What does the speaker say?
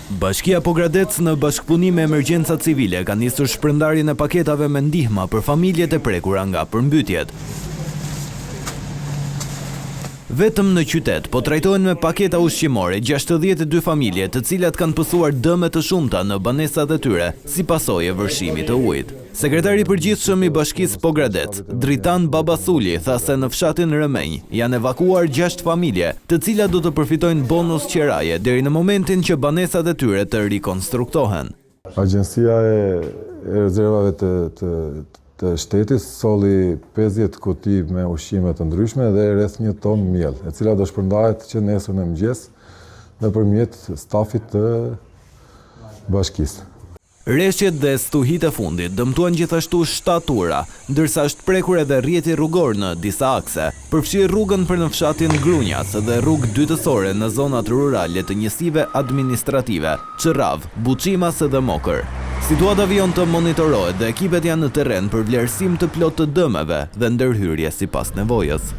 Bashkia Pogradec në bashkëpunim me emergjenca civile ka nisur shpërndarjen e paketave me ndihma për familjet e prekura nga përmbytjet. Vetëm në qytet po trajtohen me paketa ushqimore 62 familje të cilat kanë pësuar dëme të shumta në banesat e tyre si pasojë e vërshimit të ujit. Sekretari i përgjithshëm i Bashkisë Pogradec, Dritan Babasulli, tha se në fshatin Rëmenj janë evakuar 6 familje, të cilat do të përfitojnë bonus qeraje deri në momentin që banesat e tyre të rikonstruktohen. Agjencia e rezervave të shtetit solli 50 kuti me ushqime të ndryshme dhe rreth 1 ton miell, e cila do shpërndahet që nesër në mëngjes nëpërmjet stafit të bashkisë. Rreshqet dhe stuhit e fundit dëmtuan gjithashtu 7 ura, ndërsa është prekur edhe rrjeti rrugor në disa akse, përfshi rrugën për në fshatin Grunjas dhe rrugë dytësore në zonat rurale të njësive administrative, Çrrav, Buçimas dhe Mokër. Situata vijon të monitorohet dhe ekipet janë në terren për vlerësim të plot të dëmeve dhe ndërhyrje sipas nevojës.